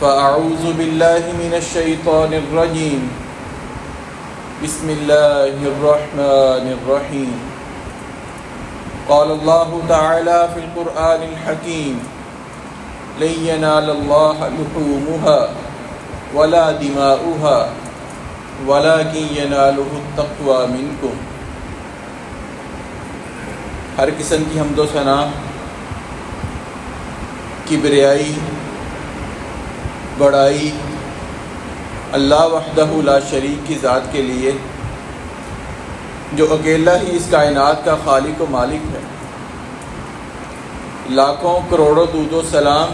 فأعوذ بالله من الشيطان الرجيم بسم الله الرحمن الرحيم قال الله تعالى في القرآن الحكيم لن ينال الله لحومها ولا دماؤها ولكن يناله التقوى منكم۔ ہر قسم کی حمد و ثنا، کبریائی، بڑائی اللہ وحدہ لا شریک کی ذات کے لیے، جو اکیلا ہی اس کائنات کا خالق و مالک ہے۔ لاکھوں کروڑوں درود و سلام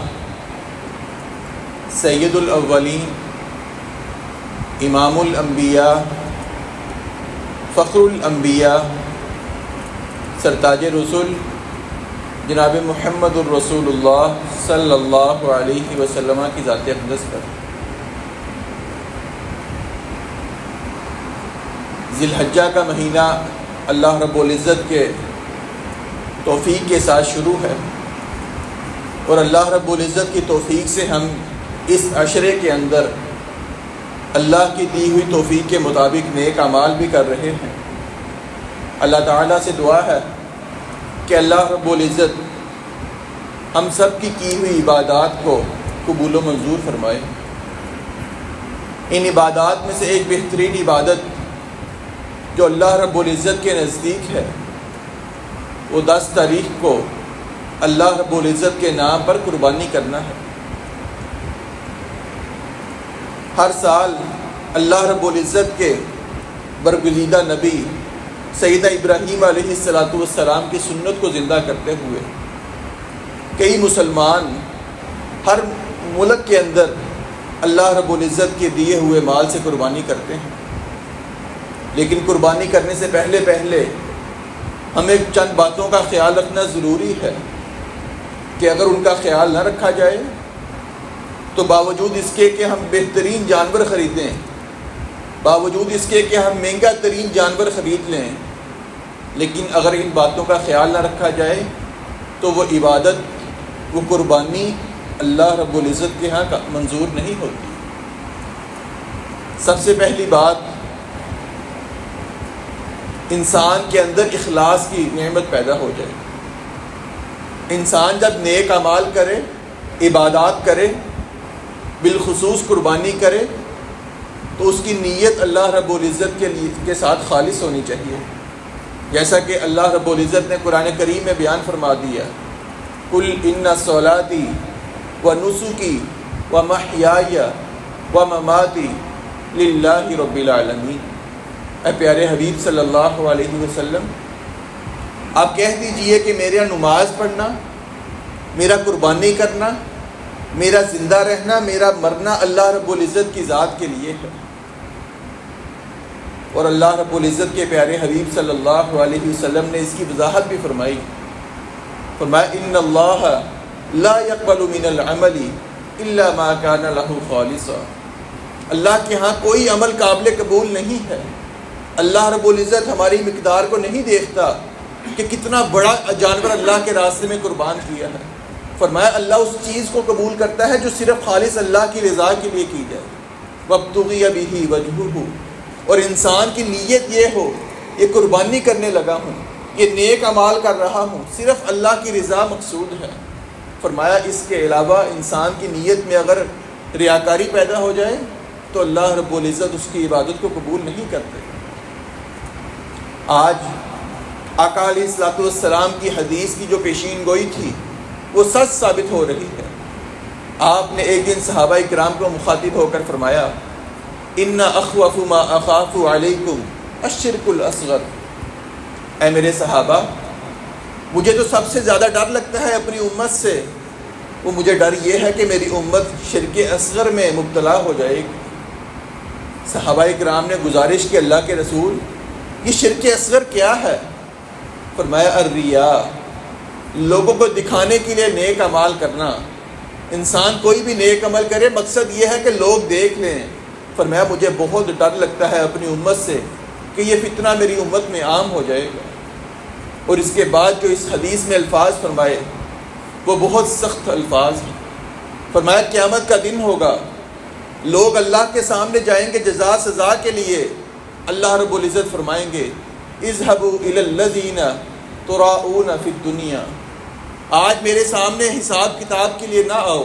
سید الاولین، امام الانبیاء، فخر الانبیاء، سرتاج رسول جناب محمد الرسول اللہ صلی اللہ علیہ وسلم کی ذات اقدس پر۔ ذی الحجہ کا مہینہ اللہ رب العزت کے توفیق کے ساتھ شروع ہے، اور اللہ رب العزت کی توفیق سے ہم اس عشرے کے اندر اللہ کی دی ہوئی توفیق کے مطابق نیک اعمال بھی کر رہے ہیں۔ اللہ تعالیٰ سے دعا ہے کہ اللہ رب العزت ہم سب کی ہوئی عبادات کو قبول و منظور فرمائے۔ ان عبادات میں سے ایک بہترین عبادت جو اللہ رب العزت کے نزدیک ہے، وہ 10 تاریخ کو اللہ رب العزت کے نام پر قربانی کرنا ہے۔ ہر سال اللہ رب العزت کے برگزیدہ نبی سیدنا ابراہیم علیہ السلام کی سنت کو زندہ کرتے ہوئے کئی مسلمان ہر ملک کے اندر اللہ رب العزت کے دیے ہوئے مال سے قربانی کرتے ہیں، لیکن قربانی کرنے سے پہلے ہمیں چند باتوں کا خیال رکھنا ضروری ہے کہ اگر ان کا خیال نہ رکھا جائے تو باوجود اس کے کہ ہم بہترین جانور خریدیں، باوجود اس کے کہ ہم مہنگا ترین جانور خرید لیں، لیکن اگر ان باتوں کا خیال نہ رکھا جائے تو وہ عبادت، وہ قربانی اللہ رب العزت کے ہاں منظور نہیں ہوتی۔ سب سے پہلی بات، انسان کے اندر اخلاص کی نعمت پیدا ہو جائے۔ انسان جب نیک اعمال کرے، عبادات کرے، بالخصوص قربانی کرے، تو اس کی نیت اللہ رب العزت کے ساتھ خالص ہونی چاہیے، جیسا کہ اللہ رب العزت نے قرآن کریم میں بیان فرما دیا، قُلْ إِنَّ صَلَاتِي وَنُسُكِي وَمَحْيَايَ وَمَمَاتِي لِلَّهِ رَبِّ الْعَالَمِينَ۔ اے پیارے حبیب صلی اللہ علیہ وسلم، آپ کہہ دیجئے کہ میرا نماز پڑھنا، میرا قربانی کرنا، میرا زندہ رہنا، میرا مرنا اللہ رب العزت کی ذات کے لیے ہے۔ اور اللہ رب العزت کے پیارے حبیب صلی اللہ علیہ وسلم نے اس کی وضاحت بھی فرمائی، فرمایا ان اللہ لا يقبل من العمل الا ما كان له خالصا۔ اللہ کے ہاں کوئی عمل قابل قبول نہیں ہے۔ اللہ رب العزت ہماری مقدار کو نہیں دیکھتا کہ کتنا بڑا جانور اللہ کے راستے میں قربان کیا ہے۔ فرمایا اللہ اس چیز کو قبول کرتا ہے جو صرف خالص اللہ کی رضا کے لیے کی جائے۔ وَابْتُغِيَ بِهِ وَجْهُهُ، اور انسان کی نیت یہ ہو، یہ قربانی کرنے لگا ہوں، یہ نیک اعمال کر رہا ہوں، صرف اللہ کی رضا مقصود ہے۔ فرمایا اس کے علاوہ انسان کی نیت میں اگر ریاکاری پیدا ہو جائے تو اللہ رب العزت اس کی عبادت کو قبول نہیں کرتے۔ آج آقا علیہ السلام کی حدیث کی جو پیشین گوئی تھی وہ سچ ثابت ہو رہی ہے۔ آپ نے ایک دن صحابہ کرام کو مخاطب ہو کر فرمایا، ان اخوف ما اخاف علیکم الشرک الاصغر۔ اے میرے صحابہ، مجھے تو سب سے زیادہ ڈر لگتا ہے اپنی امت سے، وہ مجھے ڈر یہ ہے کہ میری امت شرک اصغر میں مبتلا ہو جائے گی۔ صحابہ کرام نے گزارش کی، اللہ کے رسول یہ شرک اصغر کیا ہے؟ فرمایا الریا، لوگوں کو دکھانے کے لیے نیک اعمال کرنا۔ انسان کوئی بھی نیک عمل کرے، مقصد یہ ہے کہ لوگ دیکھ لیں۔ فرمایا مجھے بہت ڈر لگتا ہے اپنی امت سے کہ یہ فتنہ میری امت میں عام ہو جائے گا۔ اور اس کے بعد جو اس حدیث میں الفاظ فرمائے وہ بہت سخت الفاظ ہیں۔ فرمایا قیامت کا دن ہوگا، لوگ اللہ کے سامنے جائیں گے جزا سزا کے لیے، اللہ رب العزت فرمائیں گے اذهبوا الى الذين تراؤون فی الدنیا، آج میرے سامنے حساب کتاب کے لیے نہ آؤ،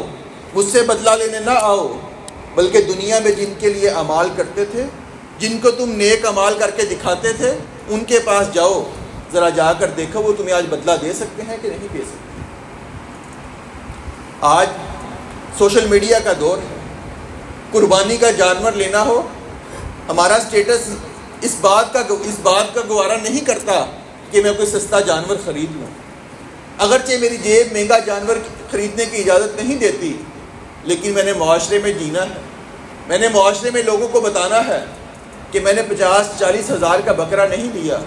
مجھ سے بدلہ لینے نہ آؤ، بلکہ دنیا میں جن کے لیے اعمال کرتے تھے، جن کو تم نیک اعمال کر کے دکھاتے تھے، ان کے پاس جاؤ، ذرا جا کر دیکھو وہ تمہیں آج بدلہ دے سکتے ہیں کہ نہیں دے سکتے۔ آج سوشل میڈیا کا دور ہے، قربانی کا جانور لینا ہو، ہمارا سٹیٹس اس بات کا گوارا نہیں کرتا کہ میں کوئی سستا جانور خرید لوں، اگرچہ میری جیب مہنگا جانور خریدنے کی اجازت نہیں دیتی، لیکن میں نے معاشرے میں جینا ہے، میں نے معاشرے میں لوگوں کو بتانا ہے کہ میں نے 50-40 ہزار کا بکرا نہیں لیا،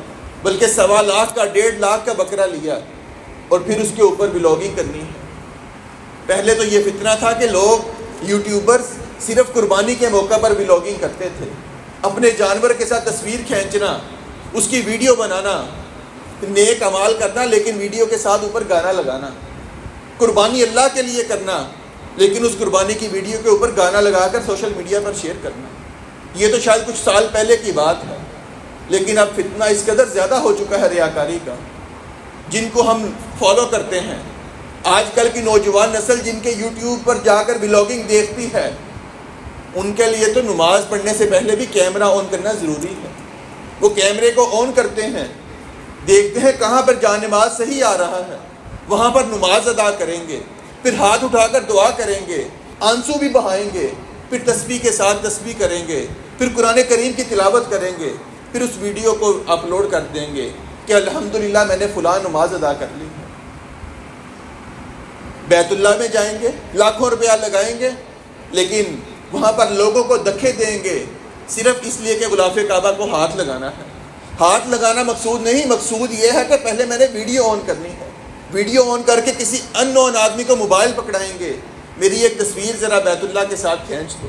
بلکہ 1.25 لاکھ کا 1.5 لاکھ کا بکرا لیا، اور پھر اس کے اوپر ولاگنگ کرنی ہے۔ پہلے تو یہ فتنہ تھا کہ لوگ یوٹیوبرز صرف قربانی کے موقع پر ولاگنگ کرتے تھے، اپنے جانور کے ساتھ تصویر کھینچنا، اس کی ویڈیو بنانا، نیک اعمال کرنا، لیکن ویڈیو کے ساتھ اوپر گانا لگانا، قربانی اللہ کے لیے کرنا، لیکن اس قربانی کی ویڈیو کے اوپر گانا لگا کر سوشل میڈیا پر شیئر کرنا۔ یہ تو شاید کچھ سال پہلے کی بات ہے، لیکن اب فتنہ اس قدر زیادہ ہو چکا ہے ریاکاری کا۔ جن کو ہم فالو کرتے ہیں، آج کل کی نوجوان نسل جن کے یوٹیوب پر جا کر ولاگنگ دیکھتی ہے، ان کے لیے تو نماز پڑھنے سے پہلے بھی کیمرہ آن کرنا ضروری ہے۔ وہ کیمرے کو آن کرتے ہیں، دیکھتے ہیں کہاں پر جا نماز صحیح آ رہا ہے، وہاں پر نماز ادا کریں گے، پھر ہاتھ اٹھا کر دعا کریں گے، آنسو بھی بہائیں گے، پھر تسبیح کے ساتھ تسبیح کریں گے، پھر قرآن کریم کی تلاوت کریں گے، پھر اس ویڈیو کو اپلوڈ کر دیں گے کہ الحمدللہ میں نے فلاں نماز ادا کر لی ہے۔ بیت اللہ میں جائیں گے، لاکھوں روپیہ لگائیں گے، لیکن وہاں پر لوگوں کو دھکے دیں گے صرف اس لیے کہ غلاف کعبہ کو ہاتھ لگانا ہے۔ ہاتھ لگانا مقصود نہیں، مقصود یہ ہے کہ پہلے میں نے ویڈیو آن کرنی ہے، ویڈیو آن کر کے کسی ان نون آدمی کو موبائل پکڑائیں گے، میری ایک تصویر ذرا بیت اللہ کے ساتھ کھینچ دو،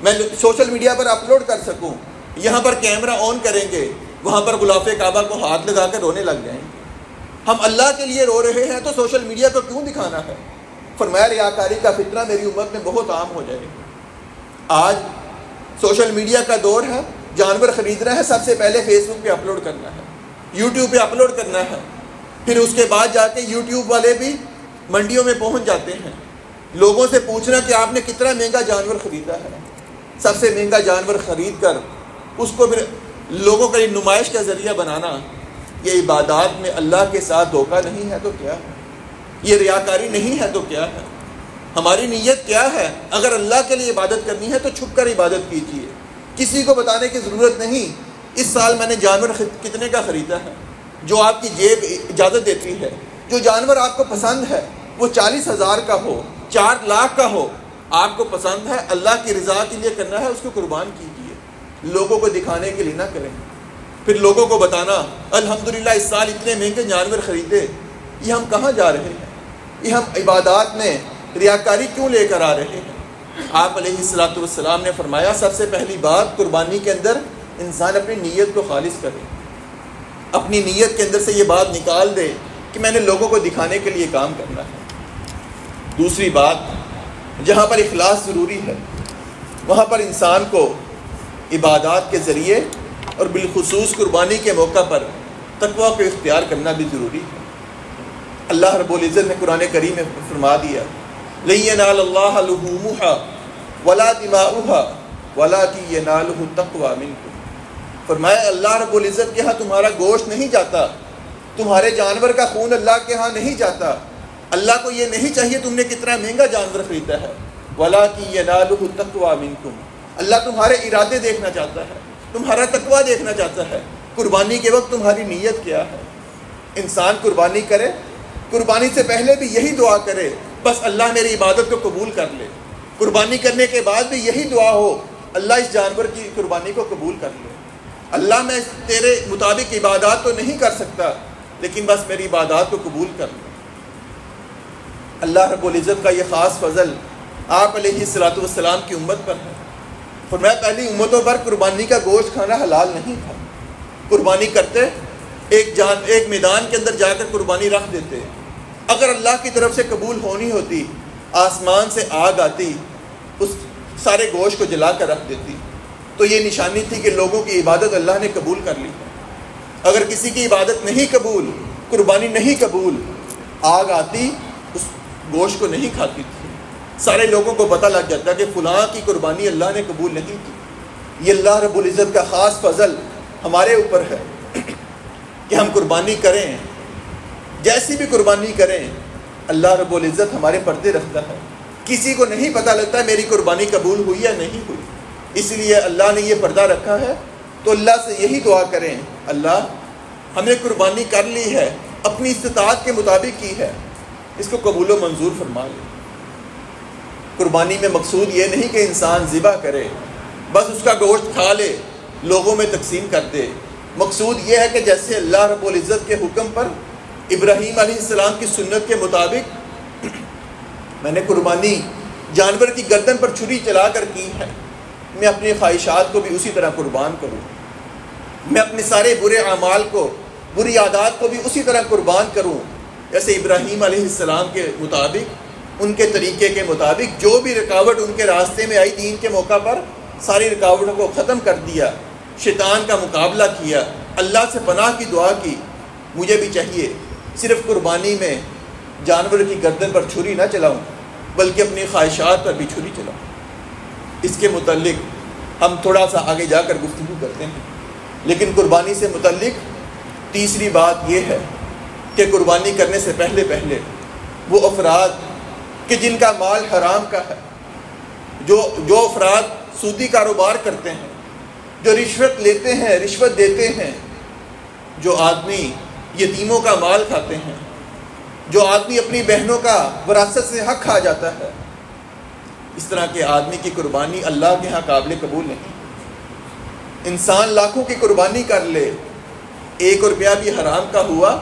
میں سوشل میڈیا پر اپلوڈ کر سکوں۔ یہاں پر کیمرہ آن کریں گے، وہاں پر غلاف کعبہ کو ہاتھ لگا کر رونے لگ جائیں گے۔ ہم اللہ کے لیے رو رہے ہیں تو سوشل میڈیا کو کیوں دکھانا ہے؟ فرمایا ریاکاری کا فتنہ میری امت میں بہت عام ہو جائے گا۔ آج سوشل میڈیا کا دور ہے، جانور خریدنا ہے، سب سے پہلے فیس بک پہ اپلوڈ کرنا ہے، یوٹیوب پہ اپلوڈ کرنا ہے، پھر اس کے بعد جا کے یوٹیوب والے بھی منڈیوں میں پہنچ جاتے ہیں، لوگوں سے پوچھنا کہ آپ نے کتنا مہنگا جانور خریدا ہے، سب سے مہنگا جانور خرید کر اس کو پھر لوگوں کا نمائش کا ذریعہ بنانا۔ یہ عبادات میں اللہ کے ساتھ دھوکہ نہیں ہے تو کیا ہے؟ یہ ریاکاری نہیں ہے تو کیا ہے؟ ہماری نیت کیا ہے؟ اگر اللہ کے لیے عبادت کرنی ہے تو چھپ کر عبادت کیجیے، کسی کو بتانے کی ضرورت نہیں۔ اس سال میں نے جانور کتنے کا خریدا ہے، جو آپ کی جیب اجازت دیتی ہے، جو جانور آپ کو پسند ہے، وہ 40 ہزار کا ہو، 4 لاکھ کا ہو، آپ کو پسند ہے، اللہ کی رضا کے لیے کرنا ہے، اس کو قربان کیجیے، لوگوں کو دکھانے کے لیے نہ کریں۔ پھر لوگوں کو بتانا الحمدللہ اس سال اتنے مہنگے جانور خریدے، یہ ہم کہاں جا رہے ہیں؟ یہ ہم عبادات میں ریاکاری کیوں لے کر آ رہے ہیں؟ آپ علیہ الصلوۃ والسلام نے فرمایا سب سے پہلی بات قربانی کے اندر انسان اپنی نیت کو خالص کرے، اپنی نیت کے اندر سے یہ بات نکال دے کہ میں نے لوگوں کو دکھانے کے لیے کام کرنا ہے۔ دوسری بات، جہاں پر اخلاص ضروری ہے وہاں پر انسان کو عبادات کے ذریعے اور بالخصوص قربانی کے موقع پر تقویٰ کو اختیار کرنا بھی ضروری ہے۔ اللہ رب العزت نے قرآن کریم میں فرما دیا لَن يَنَالَ اللَّهَ لُحُومُهَا وَلَا دِمَاؤُهَا وَلَٰكِن يَنَالُهُ التَّقْوَىٰ مِنكُمْ۔ فرمایا اللہ رب العزت کے ہاں تمہارا گوشت نہیں جاتا، تمہارے جانور کا خون اللہ کے ہاں نہیں جاتا، اللہ کو یہ نہیں چاہیے تم نے کتنا مہنگا جانور خریدا ہے، وَلَٰكِن يَنَالُهُ التَّقْوَىٰ مِنكُمْ، اللہ تمہارے ارادے دیکھنا چاہتا ہے، تمہارا تقویٰ دیکھنا چاہتا ہے، قربانی کے وقت تمہاری نیت کیا ہے۔ انسان قربانی کرے، قربانی سے پہلے بھی یہی دعا کرے بس اللہ میری عبادت کو قبول کر لے، قربانی کرنے کے بعد بھی یہی دعا ہو اللہ اس جانور کی قربانی کو قبول کر لے، اللہ میں تیرے مطابق عبادات تو نہیں کر سکتا لیکن بس میری عبادات کو قبول کر لے۔ اللہ رب العزت کا یہ خاص فضل آپ علیہ الصلوۃ والسلام کی امت پر ہے۔ فرمایا پہلی امتوں پر قربانی کا گوشت کھانا حلال نہیں تھا، قربانی کرتے ایک میدان کے اندر جا کر قربانی رکھ دیتے، اگر اللہ کی طرف سے قبول ہونی ہوتی آسمان سے آگ آتی، اس سارے گوشت کو جلا کر رکھ دیتی، تو یہ نشانی تھی کہ لوگوں کی عبادت اللہ نے قبول کر لی۔ اگر کسی کی عبادت نہیں قبول، قربانی نہیں قبول، آگ آتی اس گوشت کو نہیں کھاتی تھی، سارے لوگوں کو پتہ لگ جاتا کہ فلاں کی قربانی اللہ نے قبول نہیں کی۔ یہ اللہ رب العزت کا خاص فضل ہمارے اوپر ہے کہ ہم قربانی کریں، جیسی بھی قربانی کریں، اللہ رب العزت ہمارے پردے رکھتا ہے۔ کسی کو نہیں پتہ لگتا میری قربانی قبول ہوئی یا نہیں ہوئی، اس لیے اللہ نے یہ پردہ رکھا ہے۔ تو اللہ سے یہی دعا کریں، اللہ ہم نے قربانی کر لی ہے، اپنی استطاعت کے مطابق کی ہے، اس کو قبول و منظور فرما لے۔ قربانی میں مقصود یہ نہیں کہ انسان ذبح کرے، بس اس کا گوشت کھا لے، لوگوں میں تقسیم کر دے۔ مقصود یہ ہے کہ جیسے اللہ رب العزت کے حکم پر ابراہیم علیہ السلام کی سنت کے مطابق میں نے قربانی جانور کی گردن پر چھری چلا کر کی ہے، میں اپنی خواہشات کو بھی اسی طرح قربان کروں، میں اپنے سارے برے اعمال کو، بری عادات کو بھی اسی طرح قربان کروں، جیسے ابراہیم علیہ السلام کے مطابق، ان کے طریقے کے مطابق جو بھی رکاوٹ ان کے راستے میں آئی دین کے موقع پر، ساری رکاوٹوں کو ختم کر دیا، شیطان کا مقابلہ کیا، اللہ سے پناہ کی دعا کی۔ مجھے بھی چاہیے صرف قربانی میں جانور کی گردن پر چھری نہ چلاؤں، بلکہ اپنی خواہشات پر بھی چھری چلاؤں۔ اس کے متعلق ہم تھوڑا سا آگے جا کر گفتگو کرتے ہیں، لیکن قربانی سے متعلق تیسری بات یہ ہے کہ قربانی کرنے سے پہلے وہ افراد کہ جن کا مال حرام کا ہے، جو افراد سودی کاروبار کرتے ہیں، جو رشوت لیتے ہیں، رشوت دیتے ہیں، جو آدمی یتیموں کا مال کھاتے ہیں، جو آدمی اپنی بہنوں کا وراثت سے حق کھا جاتا ہے، اس طرح کے آدمی کی قربانی اللہ کے ہاں قابل قبول نہیں۔ انسان لاکھوں کی قربانی کر لے، 1 روپیہ بھی حرام کا ہوا،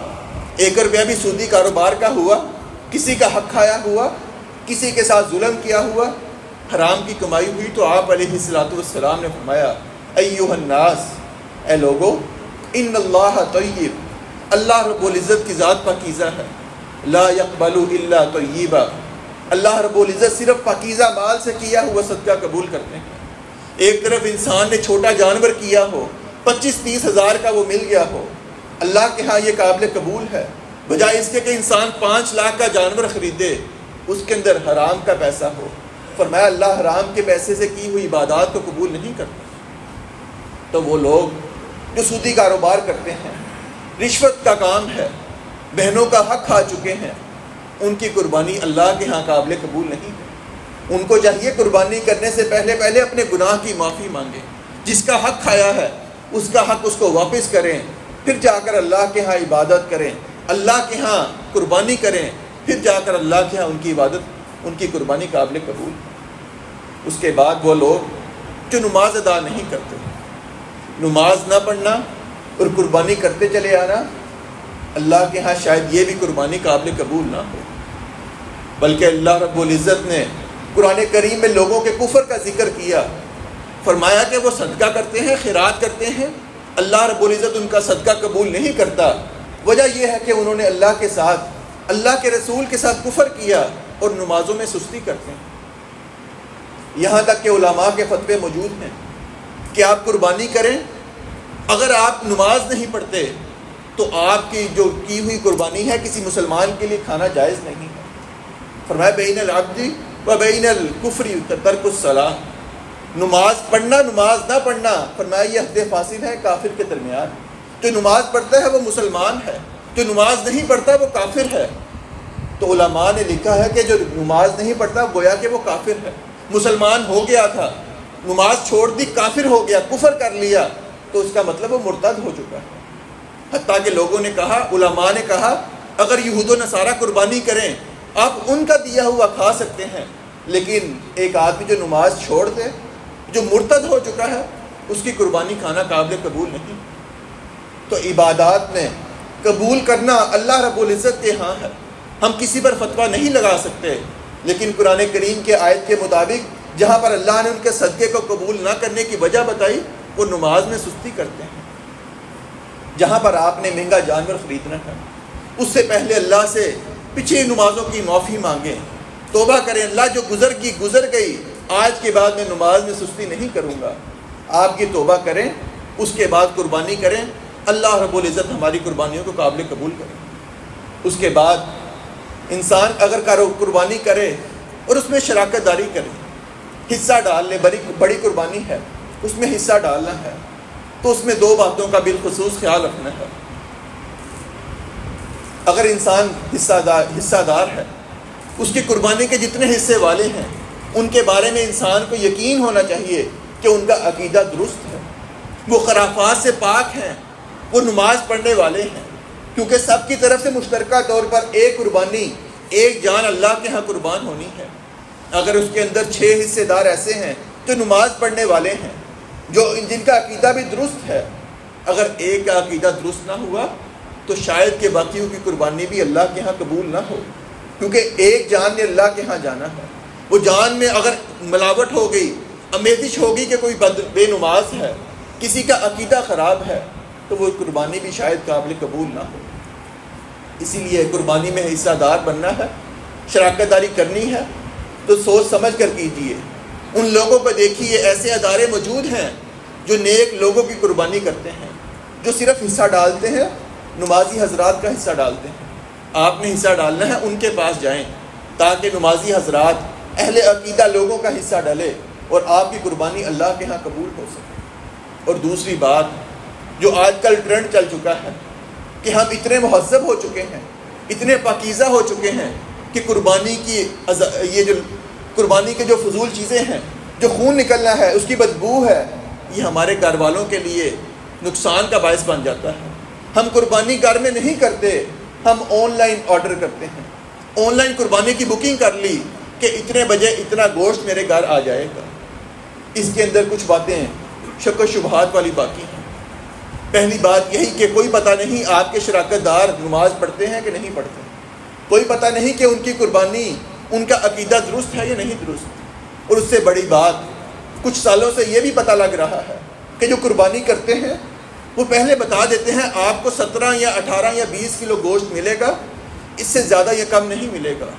1 روپیہ بھی سودی کاروبار کا ہوا، کسی کا حق کھایا ہوا، کسی کے ساتھ ظلم کیا ہوا، حرام کی کمائی ہوئی، تو آپ علیہ السلام نے فرمایا ایھا الناس، اے لوگو، ان اللہ طیب، اللہ رب العزت کی ذات پاکیزہ ہے، لا یقبل الا طیبا، اللہ رب العزت صرف پاکیزہ مال سے کیا ہوا صدقہ قبول کرتے ہیں۔ ایک طرف انسان نے چھوٹا جانور کیا ہو، 25-30 ہزار کا وہ مل گیا ہو، اللہ کے ہاں یہ قابل قبول ہے، بجائے اس کے کہ انسان 5 لاکھ کا جانور خریدے، اس کے اندر حرام کا پیسہ ہو۔ فرمایا اللہ حرام کے پیسے سے کی ہوئی عبادات کو قبول نہیں کرتا۔ تو وہ لوگ جو سودی کاروبار کرتے ہیں، رشوت کا کام ہے، بہنوں کا حق کھا چکے ہیں، ان کی قربانی اللہ کے ہاں قابل قبول نہیں ہے۔ ان کو چاہیے قربانی کرنے سے پہلے اپنے گناہ کی معافی مانگیں، جس کا حق کھایا ہے اس کا حق اس کو واپس کریں، پھر جا کر اللہ کے ہاں عبادت کریں، اللہ کے ہاں قربانی کریں، پھر جا کر اللہ کے ہاں ان کی عبادت، ان کی قربانی قابل قبول۔ اس کے بعد وہ لوگ جو نماز ادا نہیں کرتے، نماز نہ پڑھنا اور قربانی کرتے چلے آنا، اللہ کے ہاں شاید یہ بھی قربانی قابل قبول نہ ہو۔ بلکہ اللہ رب العزت نے قرآن کریم میں لوگوں کے کفر کا ذکر کیا، فرمایا کہ وہ صدقہ کرتے ہیں، خیرات کرتے ہیں، اللہ رب العزت ان کا صدقہ قبول نہیں کرتا۔ وجہ یہ ہے کہ انہوں نے اللہ کے ساتھ، اللہ کے رسول کے ساتھ کفر کیا اور نمازوں میں سستی کرتے ہیں۔ یہاں تک کہ علماء کے فتوے موجود ہیں کہ آپ قربانی کریں، اگر آپ نماز نہیں پڑھتے تو آپ کی جو کی ہوئی قربانی ہے کسی مسلمان کے لیے کھانا جائز نہیں ہے۔ فرمایا بین العبد و بین الکفر ترک الصلاۃ، نماز پڑھنا، نماز نہ پڑھنا، فرمایا یہ حد فاصل ہے کافر کے درمیان۔ جو نماز پڑھتا ہے وہ مسلمان ہے، جو نماز نہیں پڑھتا وہ کافر ہے۔ تو علماء نے لکھا ہے کہ جو نماز نہیں پڑھتا گویا کہ وہ کافر ہے، مسلمان ہو گیا تھا، نماز چھوڑ دی، کافر ہو گیا، کفر کر لیا، تو اس کا مطلب وہ مرتد ہو چکا ہے۔ حتیٰ کہ لوگوں نے کہا، علماء نے کہا، اگر یہود و نصارہ قربانی کریں آپ ان کا دیا ہوا کھا سکتے ہیں، لیکن ایک آدمی جو نماز چھوڑ دے، جو مرتد ہو چکا ہے، اس کی قربانی کھانا قابل قبول نہیں۔ تو عبادات میں قبول کرنا اللہ رب العزت کے ہاں ہے، ہم کسی پر فتویٰ نہیں لگا سکتے، لیکن قرآن کریم کے آیت کے مطابق جہاں پر اللہ نے ان کے صدقے کو قبول نہ کرنے کی وجہ بتائی، وہ نماز میں سستی کرتے ہیں۔ جہاں پر آپ نے مہنگا جانور خریدنا ہے، اس سے پہلے اللہ سے پچھلی نمازوں کی معافی مانگیں، توبہ کریں، اللہ جو گزر گئی، آج کے بعد میں نماز میں سستی نہیں کروں گا. آپ کی توبہ کریں، اس کے بعد قربانی کریں. اللہ رب العزت ہماری قربانیوں کو قابل قبول کرے. اس کے بعد انسان اگر قربانی کرے اور اس میں شراکت داری کرے، حصہ ڈال لے، بڑی قربانی ہے، اس میں حصہ ڈالنا ہے، تو اس میں دو باتوں کا بالخصوص خیال رکھنا ہے. اگر انسان حصہ دار ہے، اس کی قربانی کے جتنے حصے والے ہیں ان کے بارے میں انسان کو یقین ہونا چاہیے کہ ان کا عقیدہ درست ہے، وہ خرافات سے پاک ہیں، وہ نماز پڑھنے والے ہیں. کیونکہ سب کی طرف سے مشترکہ طور پر ایک قربانی، ایک جان اللہ کے ہاں قربان ہونی ہے. اگر اس کے اندر 6 حصے دار ایسے ہیں تو نماز پڑھنے والے ہیں جن کا عقیدہ بھی درست ہے. اگر ایک کا عقیدہ درست نہ ہوا تو شاید کہ باقیوں کی قربانی بھی اللہ کے ہاں قبول نہ ہو، کیونکہ ایک جان نے اللہ کے ہاں جانا ہے. وہ جان میں اگر ملاوٹ ہو گئی، آمیزش ہوگی کہ کوئی بے نماز ہے، کسی کا عقیدہ خراب ہے، تو وہ قربانی بھی شاید قابل قبول نہ ہو. اسی لیے قربانی میں حصہ دار بننا ہے، شراکت داری کرنی ہے تو سوچ سمجھ کر کیجیے. ان لوگوں کو دیکھیے، ایسے ادارے موجود ہیں جو نیک لوگوں کی قربانی کرتے ہیں، جو صرف حصہ ڈالتے ہیں، نمازی حضرات کا حصہ ڈالتے ہیں. آپ نے حصہ ڈالنا ہے، ان کے پاس جائیں تاکہ نمازی حضرات، اہل عقیدہ لوگوں کا حصہ ڈالے اور آپ کی قربانی اللہ کے ہاں قبول ہو سکے. اور دوسری بات، جو آج کل ٹرینڈ چل چکا ہے کہ ہم اتنے مہذب ہو چکے ہیں، اتنے پاکیزہ ہو چکے ہیں کہ قربانی کے جو فضول چیزیں ہیں، جو خون نکلنا ہے، اس کی بدبو ہے، یہ ہمارے گھر والوں کے لیے نقصان کا باعث بن جاتا ہے. ہم قربانی گھر میں نہیں کرتے، ہم آن لائن آرڈر کرتے ہیں. آن لائن قربانی کی بکنگ کر لی کہ اتنے بجے اتنا گوشت میرے گھر آ جائے گا. اس کے اندر کچھ باتیں شک و شبہات والی باقی ہیں. پہلی بات یہی کہ کوئی پتہ نہیں آپ کے شراکت دار نماز پڑھتے ہیں کہ نہیں پڑھتے. کوئی پتہ نہیں کہ ان کی قربانی، ان کا عقیدہ درست ہے یا نہیں درست. اور اس سے بڑی بات، کچھ سالوں سے یہ بھی پتہ لگ رہا ہے کہ جو قربانی کرتے ہیں وہ پہلے بتا دیتے ہیں آپ کو 17 یا 18 یا 20 کلو گوشت ملے گا، اس سے زیادہ یا کم نہیں ملے گا.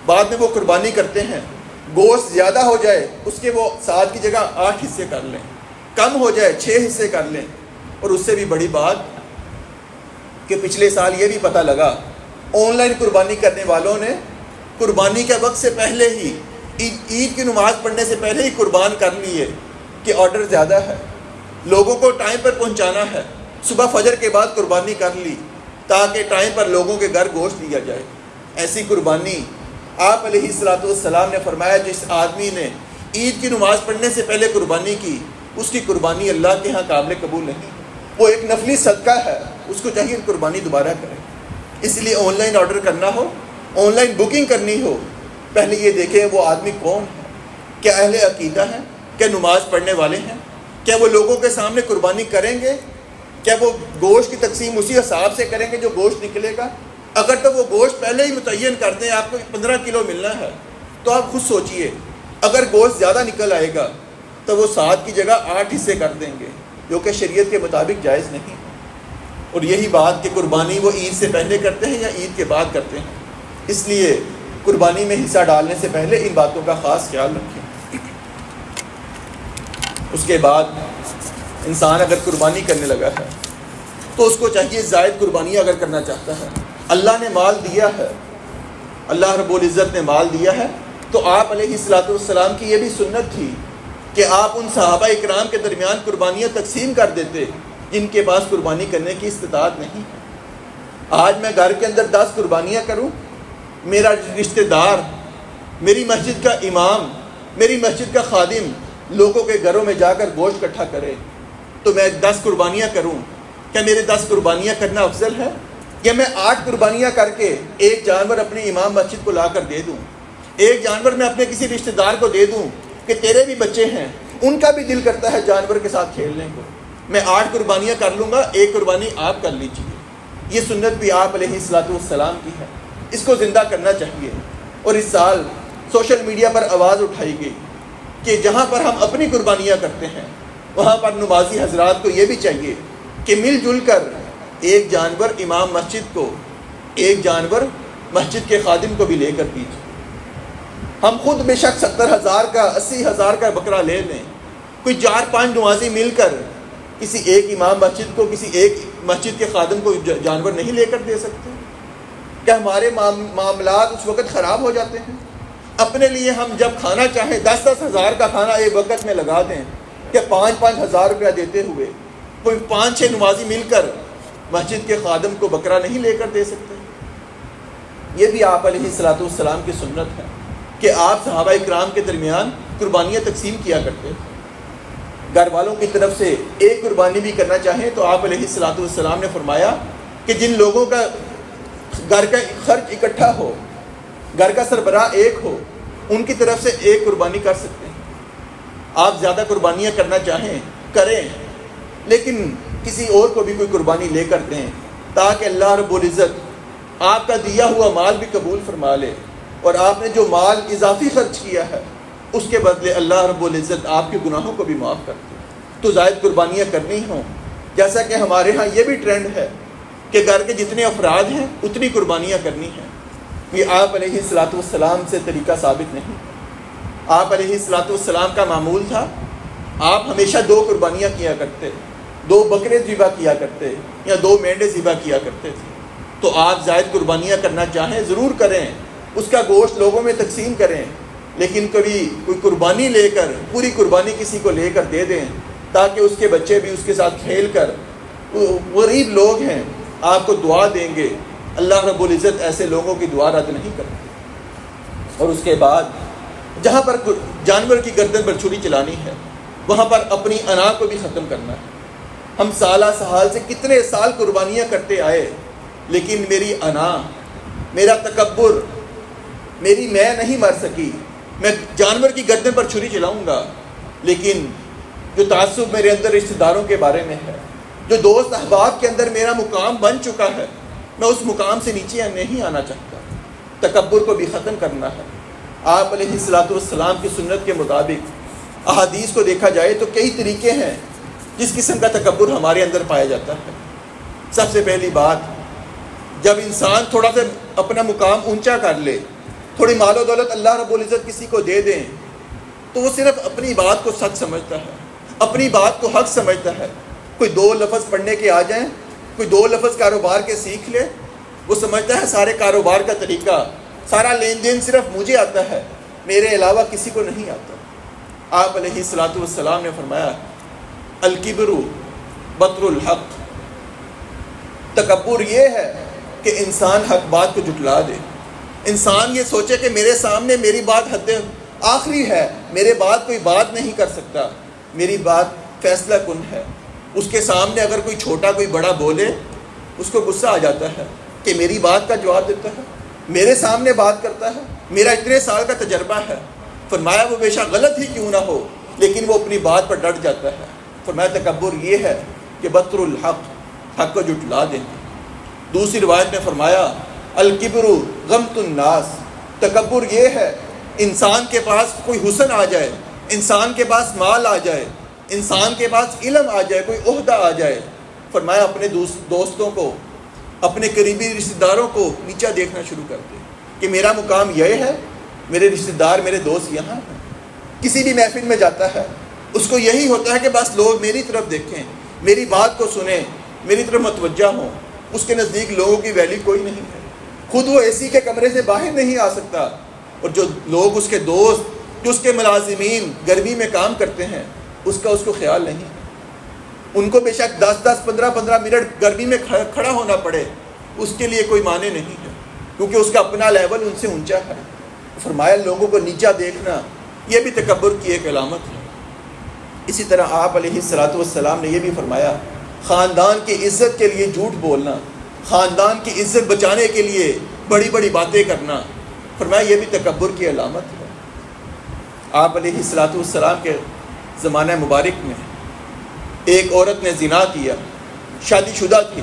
بعد میں وہ قربانی کرتے ہیں، گوشت زیادہ ہو جائے اس کے وہ 7 کی جگہ 8 حصے کر لیں، کم ہو جائے 6 حصے کر لیں. اور اس سے بھی بڑی بات کہ پچھلے سال یہ بھی پتہ لگا، آن لائن قربانی کرنے والوں نے قربانی کے وقت سے پہلے ہی، عید کی نماز پڑھنے سے پہلے ہی قربان کر لیے کہ آرڈر زیادہ ہے، لوگوں کو ٹائم پر پہنچانا ہے. صبح فجر کے بعد قربانی کر لی تاکہ ٹائم پر لوگوں کے گھر گوشت دیا جائے. ایسی قربانی آپ علیہ السلام نے فرمایا، جس آدمی نے عید کی نماز پڑھنے سے پہلے قربانی کی، اس کی قربانی اللہ کے ہاں قابل قبول نہیں. وہ ایک نفلی صدقہ ہے، اس کو چاہیے قربانی دوبارہ کرے. اس لیے آن لائن آرڈر کرنا ہو، آن لائن بکنگ کرنی ہو، پہلے یہ دیکھیں وہ آدمی کون ہے، کیا اہل عقیدہ ہیں، کیا نماز پڑھنے والے ہیں، کیا وہ لوگوں کے سامنے قربانی کریں گے، کیا وہ گوشت کی تقسیم اسی حساب سے کریں گے جو گوشت نکلے گا. اگر تو وہ گوشت پہلے ہی متعین کر دیں آپ کو 15 کلو ملنا ہے، تو آپ خود سوچئے اگر گوشت زیادہ نکل آئے گا تو وہ 7 کی جگہ 8 حصے کر دیں گے، جو کہ شریعت کے مطابق جائز نہیں. اور یہی بات کہ قربانی وہ عید سے پہلے کرتے ہیں یا عید کے بعد کرتے ہیں. اس لیے قربانی میں حصہ ڈالنے سے پہلے ان باتوں کا خاص خیال رکھیں. اس کے بعد انسان اگر قربانی کرنے لگا ہے تو اس کو چاہیے زائد قربانی اگر کرنا چاہتا ہے. اللہ نے مال دیا ہے، اللہ رب العزت نے مال دیا ہے، تو آپ علیہ السلام کی یہ بھی سنت تھی کہ آپ ان صحابہ اکرام کے درمیان قربانیاں تقسیم کر دیتے جن کے پاس قربانی کرنے کی استطاعت نہیں. آج میں گھر کے اندر 10 قربانیاں کروں، میرا رشتہ دار، میری مسجد کا امام، میری مسجد کا خادم لوگوں کے گھروں میں جا کر گوشت اکٹھا کرے، تو میں 10 قربانیاں کروں. کیا میرے 10 قربانیاں کرنا افضل ہے یا میں 8 قربانیاں کر کے ایک جانور اپنے امام مسجد کو لا کر دے دوں، ایک جانور میں اپنے کسی رشتہ دار کو دے دوں کہ تیرے بھی بچے ہیں، ان کا بھی دل کرتا ہے جانور کے ساتھ کھیلنے کو، میں 8 قربانیاں کر لوں گا، ایک قربانی آپ کر لیجیے. یہ سنت بھی آپ علیہ السلام کی ہے، اس کو زندہ کرنا چاہیے. اور اس سال سوشل میڈیا پر آواز اٹھائی گئی کہ جہاں پر ہم اپنی قربانیاں کرتے ہیں وہاں پر نمازی حضرات کو یہ بھی چاہیے کہ مل جل کر ایک جانور امام مسجد کو، ایک جانور مسجد کے خادم کو بھی لے کر دیجیے. ہم خود بے شک 70,000 کا 80,000 کا بکرا لے لیں، کوئی 4-5 نمازی مل کر کسی ایک امام مسجد کو، کسی ایک مسجد کے خادم کو جانور نہیں لے کر دے سکتے؟ کیا ہمارے معاملات اس وقت خراب ہو جاتے ہیں؟ اپنے لیے ہم جب کھانا چاہیں 10-10 ہزار کا کھانا ایک وقت میں لگا دیں، کہ 5-5 ہزار روپیہ دیتے ہوئے کوئی 5-6 نمازی مل کر مسجد کے خادم کو بکرا نہیں لے کر دے سکتے؟ یہ بھی آپ علیہ الصلوۃ والسلام کی سنت ہے کہ آپ صحابہ اکرام کے درمیان قربانیاں تقسیم کیا کرتے ہیں۔ گھر والوں کی طرف سے ایک قربانی بھی کرنا چاہیں تو آپ علیہ الصلوۃ والسلام نے فرمایا کہ جن لوگوں کا گھر کا خرچ اکٹھا ہو، گھر کا سربراہ ایک ہو، ان کی طرف سے ایک قربانی کر سکتے ہیں۔ آپ زیادہ قربانیاں کرنا چاہیں کریں، لیکن کسی اور کو بھی کوئی قربانی لے کر دیں تاکہ اللہ رب العزت آپ کا دیا ہوا مال بھی قبول فرما لے، اور آپ نے جو مال اضافی خرچ کیا ہے اس کے بدلے اللہ رب العزت آپ کے گناہوں کو بھی معاف کرتے ہیں۔ تو زائد قربانیاں کرنی ہوں، جیسا کہ ہمارے ہاں یہ بھی ٹرینڈ ہے کہ گھر کے جتنے افراد ہیں اتنی قربانیاں کرنی ہیں، یہ آپ علیہ الصلوۃ والسلام سے طریقہ ثابت نہیں۔ آپ علیہ الصلوۃ والسلام کا معمول تھا، آپ ہمیشہ 2 قربانیاں کیا کرتے، 2 بکرے ذبح کیا کرتے یا 2 مینڈے ذبح کیا کرتے تھے۔ تو آپ زائد قربانیاں کرنا چاہیں ضرور کریں، اس کا گوشت لوگوں میں تقسیم کریں، لیکن کبھی کوئی قربانی لے کر پوری قربانی کسی کو لے کر دے دیں تاکہ اس کے بچے بھی اس کے ساتھ کھیل کر، غریب لوگ ہیں آپ کو دعا دیں گے، اللہ رب العزت ایسے لوگوں کی دعا رد نہیں کرتے۔ اور اس کے بعد جہاں پر جانور کی گردن پر چھری چلانی ہے وہاں پر اپنی انا کو بھی ختم کرنا ہے۔ ہم سالہ سال سے کتنے سال قربانیاں کرتے آئے، لیکن میری انا، میرا تکبر، میری میں نہیں مر سکی، میں جانور کی گردن پر چھری چلاؤں گا، لیکن جو تعصب میرے اندر رشتہ داروں کے بارے میں ہے، جو دوست احباب کے اندر میرا مقام بن چکا ہے، میں اس مقام سے نیچے نہیں آنا چاہتا۔ تکبر کو بھی ختم کرنا ہے۔ آپ علیہ الصلوۃ والسلام کی سنت کے مطابق احادیث کو دیکھا جائے تو کئی طریقے ہیں جس قسم کا تکبر ہمارے اندر پایا جاتا ہے۔ سب سے پہلی بات، جب انسان تھوڑا سا اپنا مقام اونچا کر لے، تھوڑی مال و دولت اللہ رب العزت کسی کو دے دیں تو وہ صرف اپنی بات کو سچ سمجھتا ہے، اپنی بات کو حق سمجھتا ہے۔ کوئی 2 لفظ پڑھنے کے آ جائیں، کوئی 2 لفظ کاروبار کے سیکھ لے، وہ سمجھتا ہے سارے کاروبار کا طریقہ، سارا لین دین صرف مجھے آتا ہے، میرے علاوہ کسی کو نہیں آتا۔ آپ علیہ الصلوۃ والسلام نے فرمایا الکبر بطر الحق، تکبر یہ ہے کہ انسان حق بات کو جھٹلا دے، انسان یہ سوچے کہ میرے سامنے میری بات حد آخری ہے، میرے بعد کوئی بات نہیں کر سکتا، میری بات فیصلہ کن ہے۔ اس کے سامنے اگر کوئی چھوٹا کوئی بڑا بولے اس کو غصہ آ جاتا ہے کہ میری بات کا جواب دیتا ہے، میرے سامنے بات کرتا ہے، میرا اتنے سال کا تجربہ ہے۔ فرمایا وہ بے شک غلط ہی کیوں نہ ہو لیکن وہ اپنی بات پر ڈٹ جاتا ہے۔ فرمایا تکبر یہ ہے کہ بطر الحق، حق کو جھٹلا دینا۔ دوسری روایت میں فرمایا الکبر غمط الناس، تکبر یہ ہے انسان کے پاس کوئی حسن آ جائے، انسان کے پاس مال آ جائے، انسان کے پاس علم آ جائے، کوئی عہدہ آ جائے، فرمایا اپنے دوستوں کو، اپنے قریبی رشتہ داروں کو نیچا دیکھنا شروع کر دے کہ میرا مقام یہ ہے، میرے رشتہ دار، میرے دوست یہاں ہیں۔ کسی بھی محفل میں جاتا ہے اس کو یہی ہوتا ہے کہ بس لوگ میری طرف دیکھیں، میری بات کو سنیں، میری طرف متوجہ ہوں۔ اس کے نزدیک لوگوں کی ویلیو کوئی نہیں ہے، خود وہ اے سی کے کمرے سے باہر نہیں آ سکتا، اور جو لوگ اس کے دوست، جو اس کے ملازمین گرمی میں کام کرتے ہیں اس کا اس کو خیال نہیں ہے۔ ان کو بے شک 10-10 15-15 منٹ گرمی میں کھڑا ہونا پڑے، اس کے لیے کوئی معنی نہیں ہے، کیونکہ اس کا اپنا لیول ان سے اونچا ہے۔ فرمایا لوگوں کو نیچا دیکھنا یہ بھی تکبر کی ایک علامت ہے۔ اسی طرح آپ علیہ الصلوۃ والسلام نے یہ بھی فرمایا خاندان کی عزت کے لیے جھوٹ بولنا، خاندان کی عزت بچانے کے لیے بڑی بڑی باتیں کرنا، فرمایا یہ بھی تکبر کی علامت ہے۔ آپ علیہ الصلوۃ والسلام کے زمانہ مبارک میں ایک عورت نے زنا کیا، شادی شدہ تھی،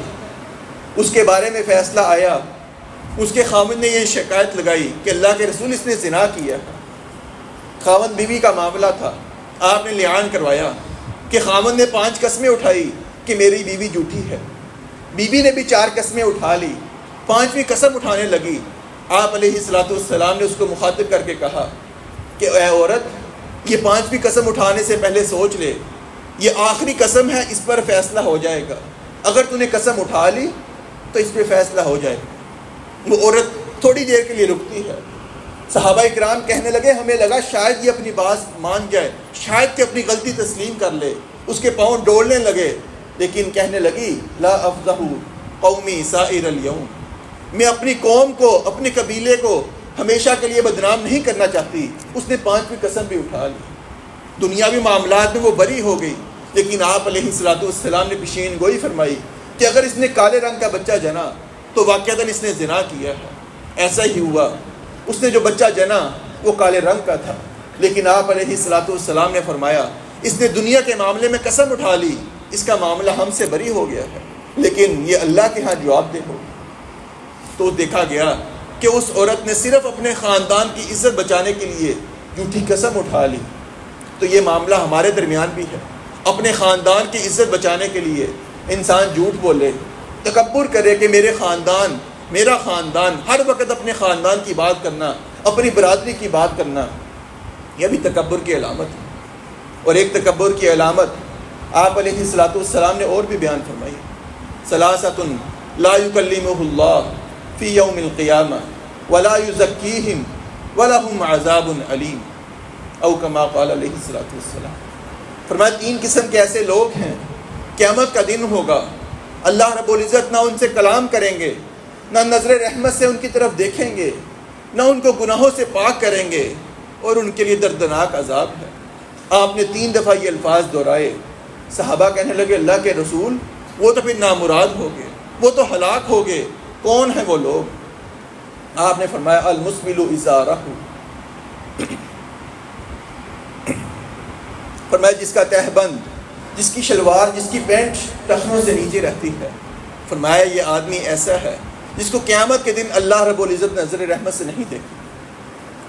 اس کے بارے میں فیصلہ آیا، اس کے خاوند نے یہ شکایت لگائی کہ اللہ کے رسول اس نے زنا کیا۔ خاوند بیوی کا معاملہ تھا، آپ نے لعان کروایا کہ خاوند نے 5 قسمیں اٹھائی کہ میری بیوی جھوٹی ہے، بیوی نے بھی 4 قسمیں اٹھا لی، 5ویں قسم اٹھانے لگی۔ آپ علیہ الصلوۃ والسلام نے اس کو مخاطب کر کے کہا کہ اے عورت، یہ 5ویں قسم اٹھانے سے پہلے سوچ لے، یہ آخری قسم ہے، اس پر فیصلہ ہو جائے گا۔ اگر تو نے قسم اٹھا لی تو اس پہ فیصلہ ہو جائے گا۔ وہ عورت تھوڑی دیر کے لیے رکتی ہے۔ صحابہ کرام کہنے لگے، ہمیں لگا شاید یہ اپنی بات مان جائے، شاید کہ اپنی غلطی تسلیم کر لے، اس کے پاؤں ڈولنے لگے، لیکن کہنے لگی لا افضح قومی سائر اليوم، میں اپنی قوم کو، اپنے قبیلے کو ہمیشہ کے لیے بدنام نہیں کرنا چاہتی۔ اس نے 5ویں قسم بھی اٹھا لی، دنیاوی معاملات میں وہ بری ہو گئی، لیکن آپ علیہ السلام نے پیشین گوئی فرمائی کہ اگر اس نے کالے رنگ کا بچہ جنا تو واقعتاً اس نے زنا کیا ہے۔ ایسا ہی ہوا، اس نے جو بچہ جنا وہ کالے رنگ کا تھا، لیکن آپ علیہ السلام نے فرمایا اس نے دنیا کے معاملے میں قسم اٹھا لی، اس کا معاملہ ہم سے بری ہو گیا ہے، لیکن یہ اللہ کے ہاں جواب دہ ہو۔ تو دیکھا گیا کہ اس عورت نے صرف اپنے خاندان کی عزت بچانے کے لیے جھوٹی قسم اٹھا لی۔ تو یہ معاملہ ہمارے درمیان بھی ہے، اپنے خاندان کی عزت بچانے کے لیے انسان جھوٹ بولے، تکبر کرے کہ میرا خاندان، ہر وقت اپنے خاندان کی بات کرنا، اپنی برادری کی بات کرنا، یہ بھی تکبر کی علامت ہے۔ اور ایک تکبر کی علامت آپ علیہ السلام نے اور بھی بیان فرمائی، ثلاثۃ لا یکلمہ اللہ فی یوم القیامہ ولا یزکیہم ولہم عذاب علیم، او کما قال علیہ السلام۔ فرمایا 3 قسم کے ایسے لوگ ہیں، قیامت کا دن ہوگا، اللہ رب العزت نہ ان سے کلام کریں گے، نہ نظر رحمت سے ان کی طرف دیکھیں گے، نہ ان کو گناہوں سے پاک کریں گے، اور ان کے لیے دردناک عذاب ہے۔ آپ نے 3 دفعہ یہ الفاظ دہرائے۔ صحابہ کہنے لگے اللہ کے رسول، وہ تو پھر نامراد ہو گئے، وہ تو ہلاک ہو گئے، کون ہیں وہ لوگ؟ آپ نے فرمایا المسبل ازارہ، فرمایا جس کا تہ بند، جس کی شلوار، جس کی پینٹ ٹخنوں سے نیچے رہتی ہے۔ فرمایا یہ آدمی ایسا ہے جس کو قیامت کے دن اللہ رب العزت نظر رحمت سے نہیں دیکھے،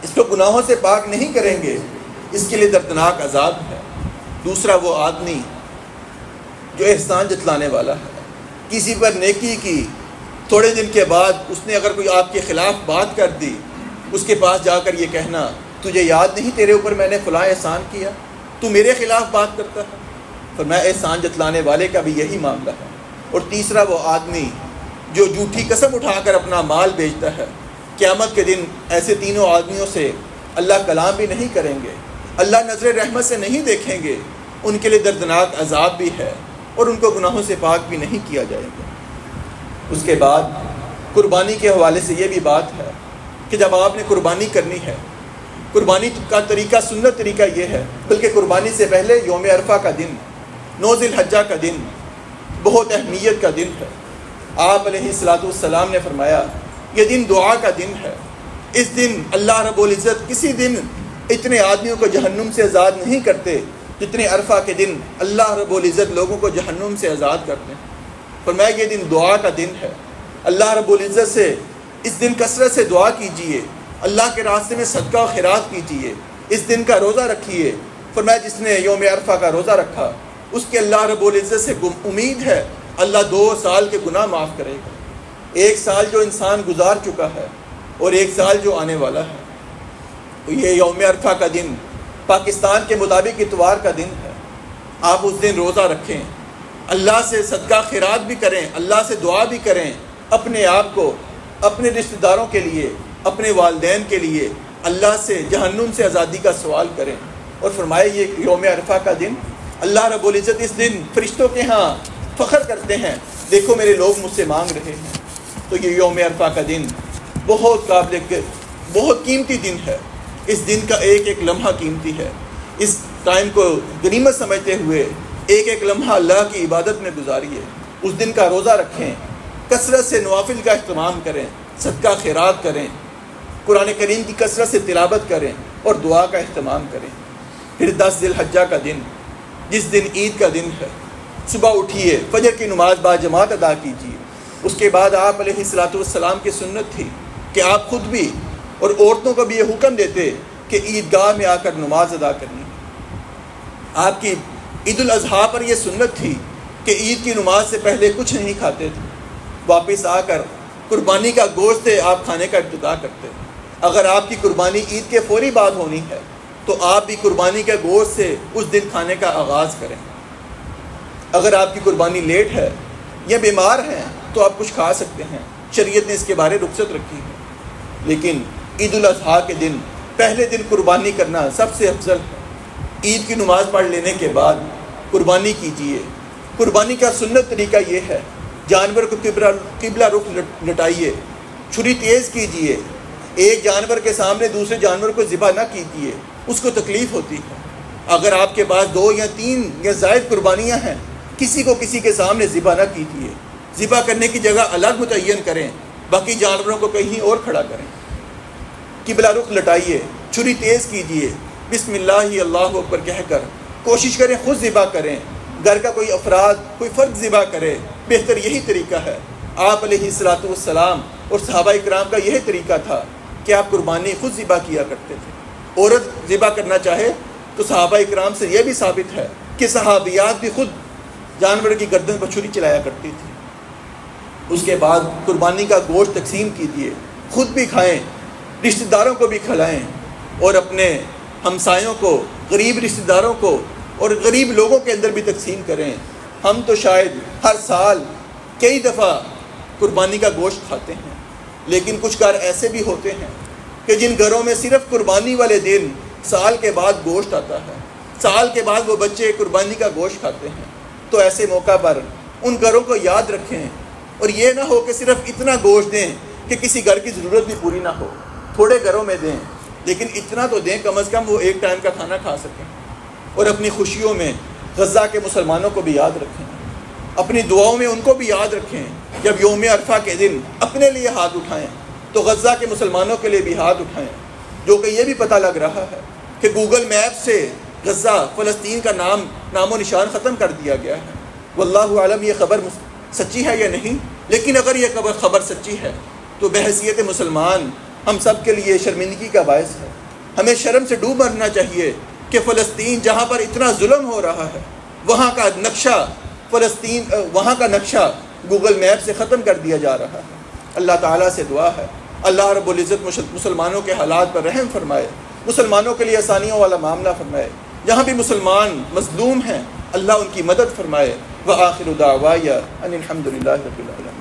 اس کو گناہوں سے پاک نہیں کریں گے، اس کے لیے دردناک عذاب ہے۔ دوسرا وہ آدمی جو احسان جتلانے والا ہے، کسی پر نیکی کی، تھوڑے دن کے بعد اس نے اگر کوئی آپ کے خلاف بات کر دی، اس کے پاس جا کر یہ کہنا تجھے یاد نہیں تیرے اوپر میں نے فلاں احسان کیا، تو میرے خلاف بات کرتا ہے۔ فرمایا احسان جتلانے والے کا بھی یہی معاملہ ہے۔ اور تیسرا وہ آدمی جو جھوٹی قسم اٹھا کر اپنا مال بیچتا ہے، قیامت کے دن ایسے تینوں آدمیوں سے اللہ کلام بھی نہیں کریں گے، اللہ نظر رحمت سے نہیں دیکھیں گے، ان کے لیے دردناک عذاب بھی ہے، اور ان کو گناہوں سے پاک بھی نہیں کیا جائے گا۔ اس کے بعد قربانی کے حوالے سے یہ بھی بات ہے کہ جب آپ نے قربانی کرنی ہے، قربانی کا طریقہ سنت طریقہ یہ ہے، بلکہ قربانی سے پہلے یوم عرفہ کا دن، 9 ذی الحجہ کا دن بہت اہمیت کا دن ہے۔ آپ علیہ السلام نے فرمایا یہ دن دعا کا دن ہے، اس دن اللہ رب العزت کسی دن اتنے آدمیوں کو جہنم سے آزاد نہیں کرتے جتنے عرفہ کے دن اللہ رب العزت لوگوں کو جہنم سے آزاد کرتے ہیں۔ فرمایا یہ دن دعا کا دن ہے، اللہ رب العزت سے اس دن کثرت سے دعا کیجئے، اللہ کے راستے میں صدقہ و خیرات کیجئے، اس دن کا روزہ رکھیے۔ فرمایا جس نے یوم عرفہ کا روزہ رکھا اس کے اللہ رب العزت سے امید ہے اللہ 2 سال کے گناہ معاف کرے گا، 1 سال جو انسان گزار چکا ہے اور 1 سال جو آنے والا ہے۔ تو یہ یوم عرفہ کا دن پاکستان کے مطابق اتوار کا دن ہے، آپ اس دن روزہ رکھیں، اللہ سے صدقہ خیرات بھی کریں، اللہ سے دعا بھی کریں، اپنے آپ کو، اپنے رشتہ داروں کے لیے، اپنے والدین کے لیے اللہ سے جہنم سے آزادی کا سوال کریں۔ اور فرمائے یہ یوم عرفہ کا دن اللہ رب العزت اس دن فرشتوں کے ہاں فخر کرتے ہیں، دیکھو میرے لوگ مجھ سے مانگ رہے ہیں۔ تو یہ یوم عرفہ کا دن بہت قیمتی دن ہے، اس دن کا ایک ایک لمحہ قیمتی ہے۔ اس ٹائم کو غنیمت سمجھتے ہوئے ایک ایک لمحہ اللہ کی عبادت میں گزاریے، اس دن کا روزہ رکھیں، کثرت سے نوافل کا اہتمام کریں، صدقہ خیرات کریں، قرآن کریم کی کثرت سے تلاوت کریں اور دعا کا اہتمام کریں۔ پھر 10 ذی الحجہ کا دن، جس دن عید کا دن ہے، صبح اٹھیے، فجر کی نماز باجماعت ادا کیجیے۔ اس کے بعد آپ علیہ السلام کی سنت تھی کہ آپ خود بھی اور عورتوں کو بھی یہ حکم دیتے کہ عیدگاہ میں آ کر نماز ادا کرنی۔ آپ کی عید الاضحیٰ پر یہ سنت تھی کہ عید کی نماز سے پہلے کچھ نہیں کھاتے تھے، واپس آ کر قربانی کا گوشت آپ کھانے کا ابتدا کرتے۔ اگر آپ کی قربانی عید کے فوری بعد ہونی ہے تو آپ بھی قربانی کے گوشت سے اس دن کھانے کا آغاز کریں۔ اگر آپ کی قربانی لیٹ ہے یا بیمار ہیں تو آپ کچھ کھا سکتے ہیں، شریعت نے اس کے بارے رخصت رکھی ہے، لیکن عید الاضحیٰ کے دن پہلے دن قربانی کرنا سب سے افضل ہے۔ عید کی نماز پڑھ لینے کے بعد قربانی کیجیے۔ قربانی کا سنت طریقہ یہ ہے، جانور کو قبلہ رخ لٹائیے، چھری تیز کیجیے، ایک جانور کے سامنے دوسرے جانور کو ذبح نہ کیجیے، اس کو تکلیف ہوتی ہے۔ اگر آپ کے پاس 2 یا 3 یا زائد قربانیاں ہیں، کسی کو کسی کے سامنے ذبح نہ کیجیے، ذبح کرنے کی جگہ الگ متعین کریں، باقی جانوروں کو کہیں اور کھڑا کریں۔ قبلہ رخ لٹائیے، چھری تیز کیجیے، بسم اللہ اللہ اکبر کہہ کر کوشش کریں خود ذبح کریں، گھر کا کوئی افراد کوئی فرد ذبح کرے، بہتر یہی طریقہ ہے۔ آپ علیہ الصلوۃ والسلام اور صحابہ اکرام کا یہی طریقہ تھا کہ آپ قربانی خود ذبح کیا کرتے تھے۔ عورت ذبح کرنا چاہے تو صحابہ اکرام سے یہ بھی ثابت ہے کہ صحابیات بھی خود جانور کی گردن پر چھری چلایا کرتی تھی۔ اس کے بعد قربانی کا گوشت تقسیم کیجیے، خود بھی کھائیں، رشتہ داروں کو بھی کھلائیں، اور اپنے ہمسایوں کو، غریب رشتہ داروں کو اور غریب لوگوں کے اندر بھی تقسیم کریں۔ ہم تو شاید ہر سال کئی دفعہ قربانی کا گوشت کھاتے ہیں، لیکن کچھ گھر ایسے بھی ہوتے ہیں کہ جن گھروں میں صرف قربانی والے دن سال کے بعد گوشت آتا ہے، سال کے بعد وہ بچے قربانی کا گوشت کھاتے ہیں۔ تو ایسے موقع پر ان گھروں کو یاد رکھیں، اور یہ نہ ہو کہ صرف اتنا گوشت دیں کہ کسی گھر کی ضرورت بھی پوری نہ ہو، تھوڑے گھروں میں دیں لیکن اتنا تو دیں کم از کم وہ ایک ٹائم کا کھانا کھا سکیں۔ اور اپنی خوشیوں میں غزہ کے مسلمانوں کو بھی یاد رکھیں، اپنی دعاؤں میں ان کو بھی یاد رکھیں۔ جب یوم عرفہ کے دن اپنے لیے ہاتھ اٹھائیں تو غزہ کے مسلمانوں کے لیے بھی ہاتھ اٹھائیں، جو کہ یہ بھی پتہ لگ رہا ہے کہ گوگل میپ سے غزہ فلسطین کا نام و نشان ختم کر دیا گیا ہے۔ واللہ عالم یہ خبر سچی ہے یا نہیں، لیکن اگر یہ خبر سچی ہے تو بحیثیت مسلمان ہم سب کے لیے شرمندگی کا باعث ہے۔ ہمیں شرم سے ڈوب مرنا چاہیے کہ فلسطین جہاں پر اتنا ظلم ہو رہا ہے، وہاں کا نقشہ گوگل میپ سے ختم کر دیا جا رہا ہے۔ اللہ تعالیٰ سے دعا ہے اللہ رب العزت مسلمانوں کے حالات پر رحم فرمائے، مسلمانوں کے لیے آسانیوں والا معاملہ فرمائے، جہاں بھی مسلمان مظلوم ہیں اللہ ان کی مدد فرمائے۔ وآخر دعوایا ان الحمد للہ رب العالمین۔